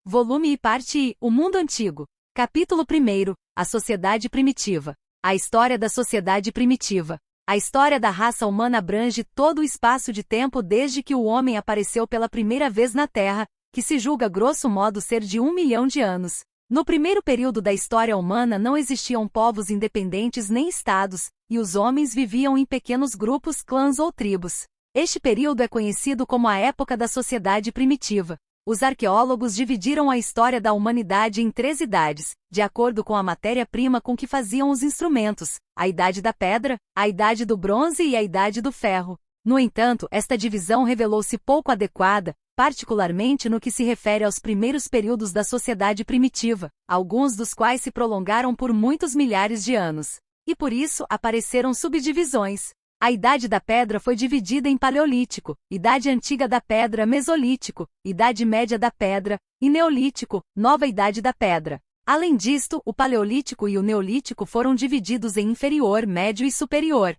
Volume e Parte I, O Mundo Antigo. Capítulo 1. A Sociedade Primitiva. A história da sociedade primitiva. A história da raça humana abrange todo o espaço de tempo desde que o homem apareceu pela primeira vez na Terra, que se julga grosso modo ser de 1 milhão de anos. No primeiro período da história humana não existiam povos independentes nem estados, e os homens viviam em pequenos grupos, clãs ou tribos. Este período é conhecido como a época da sociedade primitiva. Os arqueólogos dividiram a história da humanidade em 3 idades, de acordo com a matéria-prima com que faziam os instrumentos: a Idade da Pedra, a Idade do Bronze e a Idade do Ferro. No entanto, esta divisão revelou-se pouco adequada, particularmente no que se refere aos primeiros períodos da sociedade primitiva, alguns dos quais se prolongaram por muitos milhares de anos. E por isso apareceram subdivisões. A Idade da Pedra foi dividida em Paleolítico, Idade Antiga da Pedra, Mesolítico, Idade Média da Pedra, e Neolítico, Nova Idade da Pedra. Além disto, o Paleolítico e o Neolítico foram divididos em inferior, médio e superior.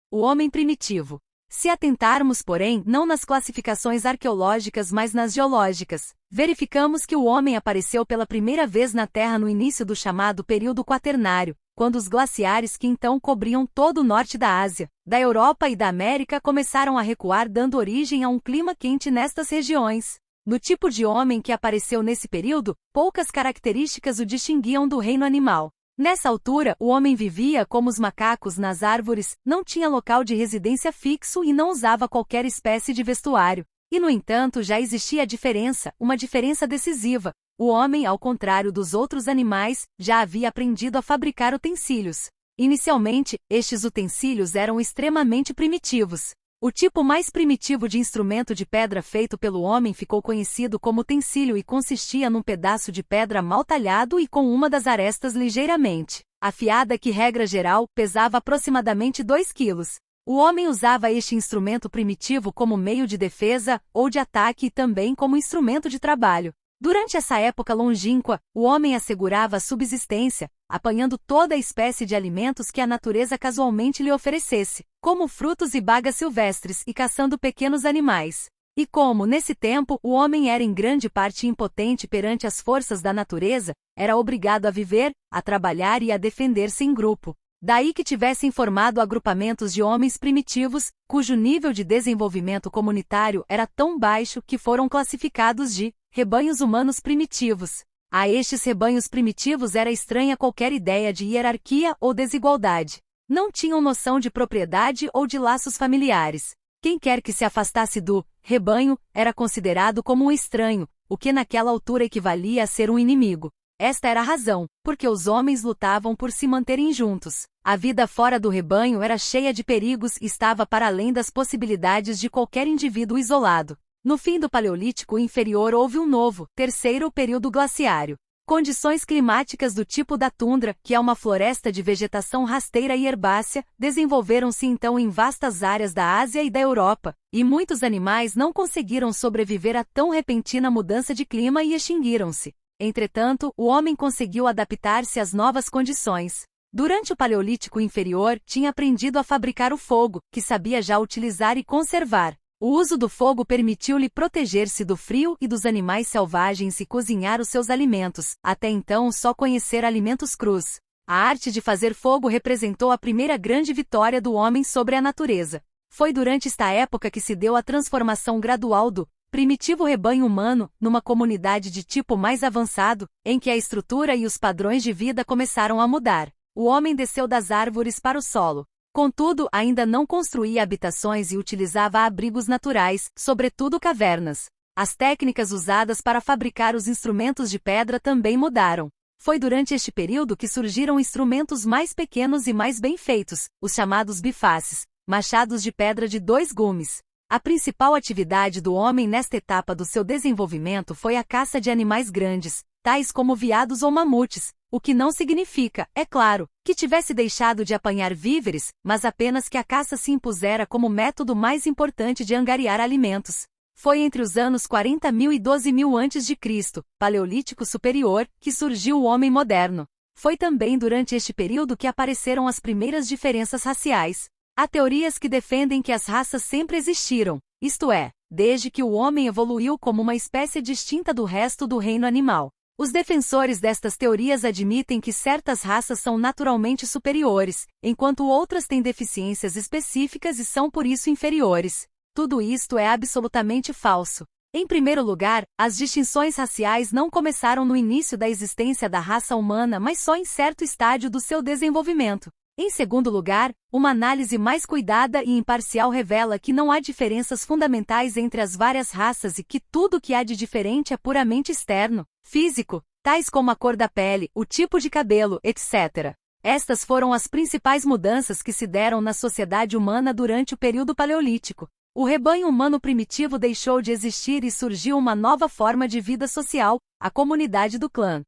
O homem primitivo. Se atentarmos, porém, não nas classificações arqueológicas mas nas geológicas, verificamos que o homem apareceu pela primeira vez na Terra no início do chamado período Quaternário, quando os glaciares que então cobriam todo o norte da Ásia, da Europa e da América começaram a recuar, dando origem a um clima quente nestas regiões. No tipo de homem que apareceu nesse período, poucas características o distinguiam do reino animal. Nessa altura, o homem vivia como os macacos nas árvores, não tinha local de residência fixo e não usava qualquer espécie de vestuário. E, no entanto, já existia a diferença, uma diferença decisiva. O homem, ao contrário dos outros animais, já havia aprendido a fabricar utensílios. Inicialmente, estes utensílios eram extremamente primitivos. O tipo mais primitivo de instrumento de pedra feito pelo homem ficou conhecido como utensílio e consistia num pedaço de pedra mal talhado e com uma das arestas ligeiramente afiada que, regra geral, pesava aproximadamente 2 quilos. O homem usava este instrumento primitivo como meio de defesa ou de ataque e também como instrumento de trabalho. Durante essa época longínqua, o homem assegurava a subsistência, apanhando toda a espécie de alimentos que a natureza casualmente lhe oferecesse, como frutos e bagas silvestres, e caçando pequenos animais. E como, nesse tempo, o homem era em grande parte impotente perante as forças da natureza, era obrigado a viver, a trabalhar e a defender-se em grupo. Daí que tivessem formado agrupamentos de homens primitivos, cujo nível de desenvolvimento comunitário era tão baixo que foram classificados de rebanhos humanos primitivos. A estes rebanhos primitivos era estranha qualquer ideia de hierarquia ou desigualdade. Não tinham noção de propriedade ou de laços familiares. Quem quer que se afastasse do rebanho era considerado como um estranho, o que naquela altura equivalia a ser um inimigo. Esta era a razão, porque os homens lutavam por se manterem juntos. A vida fora do rebanho era cheia de perigos e estava para além das possibilidades de qualquer indivíduo isolado. No fim do Paleolítico Inferior houve um novo, terceiro período glaciário. Condições climáticas do tipo da tundra, que é uma floresta de vegetação rasteira e herbácea, desenvolveram-se então em vastas áreas da Ásia e da Europa, e muitos animais não conseguiram sobreviver a tão repentina mudança de clima e extinguiram-se. Entretanto, o homem conseguiu adaptar-se às novas condições. Durante o Paleolítico Inferior, tinha aprendido a fabricar o fogo, que sabia já utilizar e conservar. O uso do fogo permitiu-lhe proteger-se do frio e dos animais selvagens e cozinhar os seus alimentos, até então só conhecer alimentos crus. A arte de fazer fogo representou a primeira grande vitória do homem sobre a natureza. Foi durante esta época que se deu a transformação gradual do primitivo rebanho humano numa comunidade de tipo mais avançado, em que a estrutura e os padrões de vida começaram a mudar. O homem desceu das árvores para o solo. Contudo, ainda não construía habitações e utilizava abrigos naturais, sobretudo cavernas. As técnicas usadas para fabricar os instrumentos de pedra também mudaram. Foi durante este período que surgiram instrumentos mais pequenos e mais bem feitos, os chamados bifaces, machados de pedra de 2 gumes. A principal atividade do homem nesta etapa do seu desenvolvimento foi a caça de animais grandes, tais como veados ou mamutes, o que não significa, é claro, que tivesse deixado de apanhar víveres, mas apenas que a caça se impusera como método mais importante de angariar alimentos. Foi entre os anos 40.000 e 12.000 a.C., Paleolítico Superior, que surgiu o homem moderno. Foi também durante este período que apareceram as primeiras diferenças raciais. Há teorias que defendem que as raças sempre existiram, isto é, desde que o homem evoluiu como uma espécie distinta do resto do reino animal. Os defensores destas teorias admitem que certas raças são naturalmente superiores, enquanto outras têm deficiências específicas e são por isso inferiores. Tudo isto é absolutamente falso. Em primeiro lugar, as distinções raciais não começaram no início da existência da raça humana, mas só em certo estágio do seu desenvolvimento. Em segundo lugar, uma análise mais cuidada e imparcial revela que não há diferenças fundamentais entre as várias raças e que tudo o que há de diferente é puramente externo, físico, tais como a cor da pele, o tipo de cabelo, etc. Estas foram as principais mudanças que se deram na sociedade humana durante o período paleolítico. O rebanho humano primitivo deixou de existir e surgiu uma nova forma de vida social, a comunidade do clã.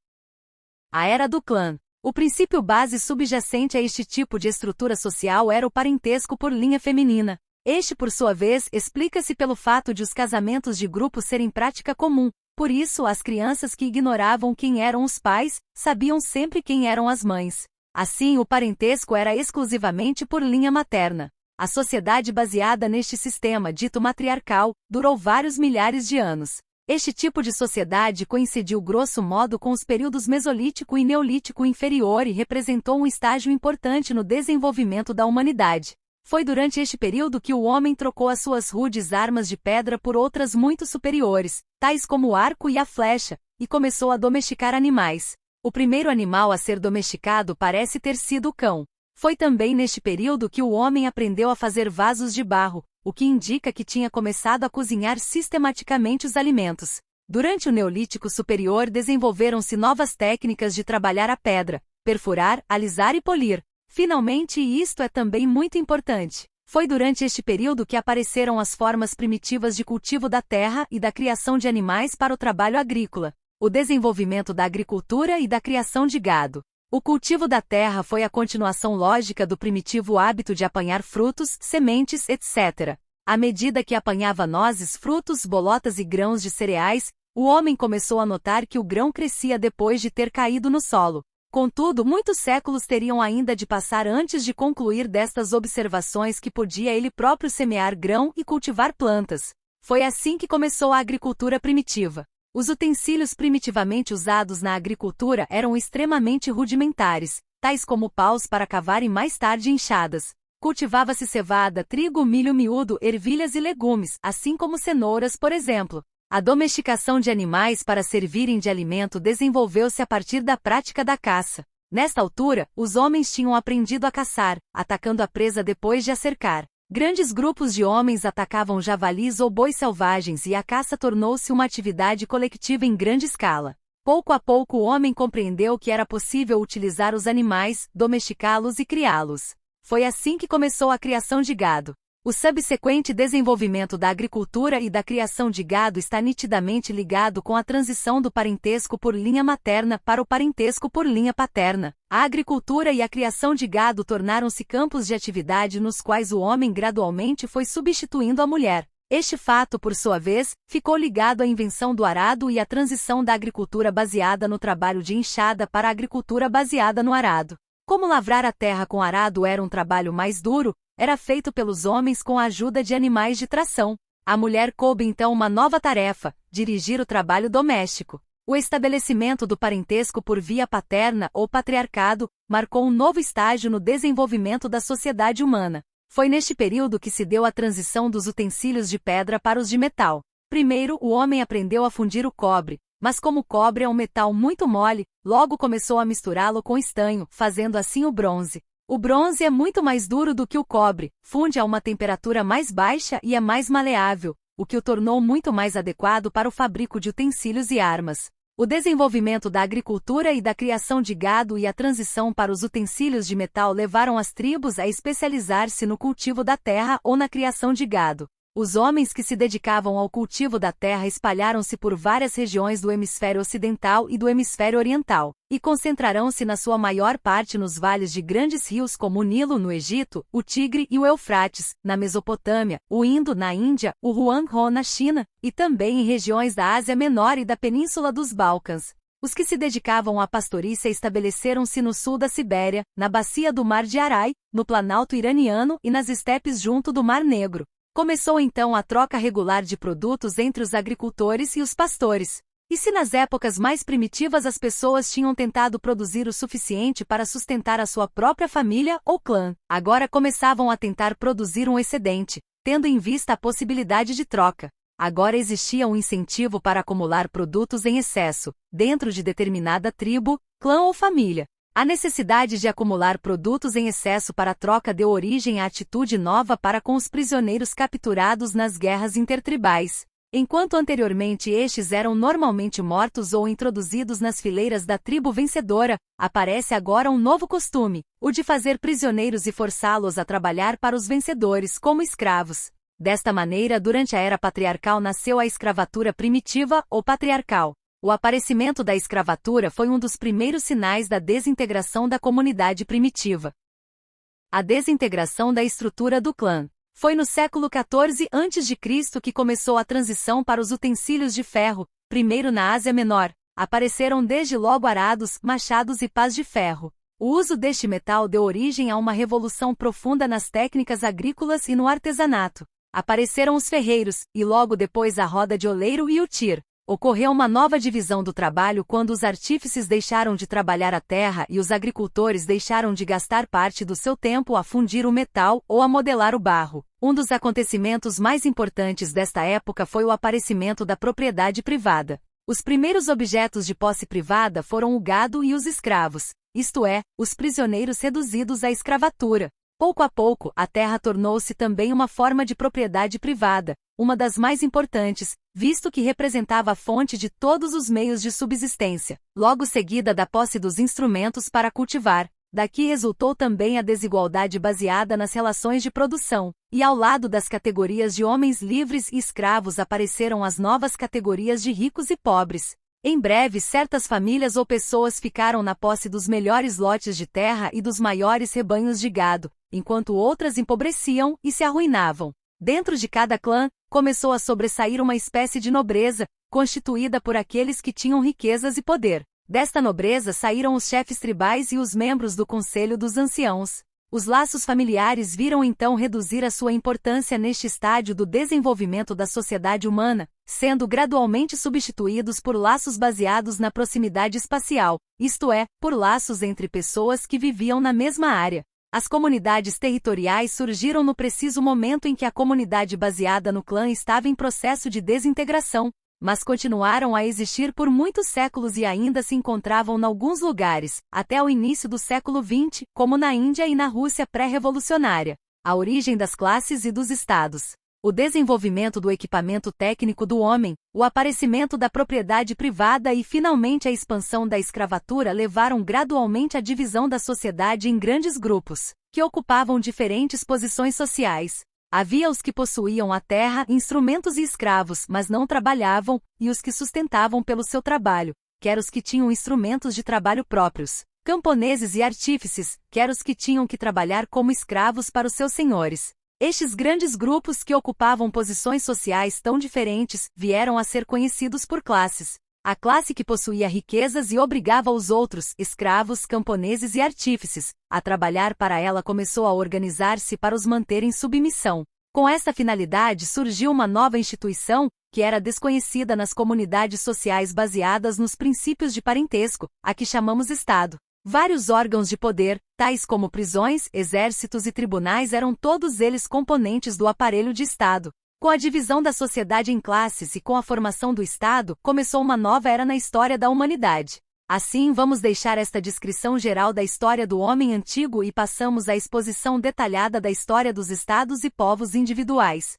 A era do clã. O princípio base subjacente a este tipo de estrutura social era o parentesco por linha feminina. Este, por sua vez, explica-se pelo fato de os casamentos de grupo serem prática comum. Por isso, as crianças que ignoravam quem eram os pais, sabiam sempre quem eram as mães. Assim, o parentesco era exclusivamente por linha materna. A sociedade baseada neste sistema dito matriarcal durou vários milhares de anos. Este tipo de sociedade coincidiu grosso modo com os períodos Mesolítico e Neolítico inferior e representou um estágio importante no desenvolvimento da humanidade. Foi durante este período que o homem trocou as suas rudes armas de pedra por outras muito superiores, tais como o arco e a flecha, e começou a domesticar animais. O primeiro animal a ser domesticado parece ter sido o cão. Foi também neste período que o homem aprendeu a fazer vasos de barro, o que indica que tinha começado a cozinhar sistematicamente os alimentos. Durante o Neolítico Superior desenvolveram-se novas técnicas de trabalhar a pedra, perfurar, alisar e polir. Finalmente, e isto é também muito importante, foi durante este período que apareceram as formas primitivas de cultivo da terra e da criação de animais para o trabalho agrícola, o desenvolvimento da agricultura e da criação de gado. O cultivo da terra foi a continuação lógica do primitivo hábito de apanhar frutos, sementes, etc. À medida que apanhava nozes, frutos, bolotas e grãos de cereais, o homem começou a notar que o grão crescia depois de ter caído no solo. Contudo, muitos séculos teriam ainda de passar antes de concluir destas observações que podia ele próprio semear grão e cultivar plantas. Foi assim que começou a agricultura primitiva. Os utensílios primitivamente usados na agricultura eram extremamente rudimentares, tais como paus para cavar e mais tarde enxadas. Cultivava-se cevada, trigo, milho miúdo, ervilhas e legumes, assim como cenouras, por exemplo. A domesticação de animais para servirem de alimento desenvolveu-se a partir da prática da caça. Nesta altura, os homens tinham aprendido a caçar, atacando a presa depois de a cercar. Grandes grupos de homens atacavam javalis ou bois selvagens e a caça tornou-se uma atividade coletiva em grande escala. Pouco a pouco o homem compreendeu que era possível utilizar os animais, domesticá-los e criá-los. Foi assim que começou a criação de gado. O subsequente desenvolvimento da agricultura e da criação de gado está nitidamente ligado com a transição do parentesco por linha materna para o parentesco por linha paterna. A agricultura e a criação de gado tornaram-se campos de atividade nos quais o homem gradualmente foi substituindo a mulher. Este fato, por sua vez, ficou ligado à invenção do arado e à transição da agricultura baseada no trabalho de enxada para a agricultura baseada no arado. Como lavrar a terra com arado era um trabalho mais duro, era feito pelos homens com a ajuda de animais de tração. A mulher coube então uma nova tarefa, dirigir o trabalho doméstico. O estabelecimento do parentesco por via paterna ou patriarcado marcou um novo estágio no desenvolvimento da sociedade humana. Foi neste período que se deu a transição dos utensílios de pedra para os de metal. Primeiro, o homem aprendeu a fundir o cobre, mas como o cobre é um metal muito mole, logo começou a misturá-lo com estanho, fazendo assim o bronze. O bronze é muito mais duro do que o cobre, funde a uma temperatura mais baixa e é mais maleável, o que o tornou muito mais adequado para o fabrico de utensílios e armas. O desenvolvimento da agricultura e da criação de gado e a transição para os utensílios de metal levaram as tribos a especializar-se no cultivo da terra ou na criação de gado. Os homens que se dedicavam ao cultivo da terra espalharam-se por várias regiões do hemisfério ocidental e do hemisfério oriental, e concentrarão-se na sua maior parte nos vales de grandes rios como o Nilo no Egito, o Tigre e o Eufrates, na Mesopotâmia, o Indo na Índia, o Huanghe na China, e também em regiões da Ásia Menor e da Península dos Balcãs. Os que se dedicavam à pastorícia estabeleceram-se no sul da Sibéria, na bacia do Mar de Arai, no Planalto iraniano e nas estepes junto do Mar Negro. Começou então a troca regular de produtos entre os agricultores e os pastores. E se nas épocas mais primitivas as pessoas tinham tentado produzir o suficiente para sustentar a sua própria família ou clã, agora começavam a tentar produzir um excedente, tendo em vista a possibilidade de troca. Agora existia um incentivo para acumular produtos em excesso, dentro de determinada tribo, clã ou família. A necessidade de acumular produtos em excesso para troca deu origem à atitude nova para com os prisioneiros capturados nas guerras intertribais. Enquanto anteriormente estes eram normalmente mortos ou introduzidos nas fileiras da tribo vencedora, aparece agora um novo costume, o de fazer prisioneiros e forçá-los a trabalhar para os vencedores como escravos. Desta maneira, durante a era patriarcal nasceu a escravatura primitiva ou patriarcal. O aparecimento da escravatura foi um dos primeiros sinais da desintegração da comunidade primitiva. A desintegração da estrutura do clã. Foi no século XIV a.C. que começou a transição para os utensílios de ferro, primeiro na Ásia Menor. Apareceram desde logo arados, machados e pás de ferro. O uso deste metal deu origem a uma revolução profunda nas técnicas agrícolas e no artesanato. Apareceram os ferreiros, e logo depois a roda de oleiro e o tir. Ocorreu uma nova divisão do trabalho quando os artífices deixaram de trabalhar a terra e os agricultores deixaram de gastar parte do seu tempo a fundir o metal ou a modelar o barro. Um dos acontecimentos mais importantes desta época foi o aparecimento da propriedade privada. Os primeiros objetos de posse privada foram o gado e os escravos, isto é, os prisioneiros reduzidos à escravatura. Pouco a pouco, a terra tornou-se também uma forma de propriedade privada, uma das mais importantes, visto que representava a fonte de todos os meios de subsistência, logo seguida da posse dos instrumentos para cultivar. Daqui resultou também a desigualdade baseada nas relações de produção, e ao lado das categorias de homens livres e escravos apareceram as novas categorias de ricos e pobres. Em breve, certas famílias ou pessoas ficaram na posse dos melhores lotes de terra e dos maiores rebanhos de gado, enquanto outras empobreciam e se arruinavam. Dentro de cada clã, começou a sobressair uma espécie de nobreza, constituída por aqueles que tinham riquezas e poder. Desta nobreza saíram os chefes tribais e os membros do Conselho dos Anciãos. Os laços familiares viram então reduzir a sua importância neste estádio do desenvolvimento da sociedade humana, sendo gradualmente substituídos por laços baseados na proximidade espacial, isto é, por laços entre pessoas que viviam na mesma área. As comunidades territoriais surgiram no preciso momento em que a comunidade baseada no clã estava em processo de desintegração, mas continuaram a existir por muitos séculos e ainda se encontravam em alguns lugares, até o início do século XX, como na Índia e na Rússia pré-revolucionária. A origem das classes e dos estados. O desenvolvimento do equipamento técnico do homem, o aparecimento da propriedade privada e finalmente a expansão da escravatura levaram gradualmente à divisão da sociedade em grandes grupos, que ocupavam diferentes posições sociais. Havia os que possuíam a terra, instrumentos e escravos, mas não trabalhavam, e os que sustentavam pelo seu trabalho, quer os que tinham instrumentos de trabalho próprios, camponeses e artífices, quer os que tinham que trabalhar como escravos para os seus senhores. Estes grandes grupos que ocupavam posições sociais tão diferentes, vieram a ser conhecidos por classes. A classe que possuía riquezas e obrigava os outros, escravos, camponeses e artífices, a trabalhar para ela começou a organizar-se para os manter em submissão. Com essa finalidade surgiu uma nova instituição, que era desconhecida nas comunidades sociais baseadas nos princípios de parentesco, a que chamamos Estado. Vários órgãos de poder, tais como prisões, exércitos e tribunais eram todos eles componentes do aparelho de Estado. Com a divisão da sociedade em classes e com a formação do Estado, começou uma nova era na história da humanidade. Assim, vamos deixar esta descrição geral da história do homem antigo e passamos à exposição detalhada da história dos estados e povos individuais.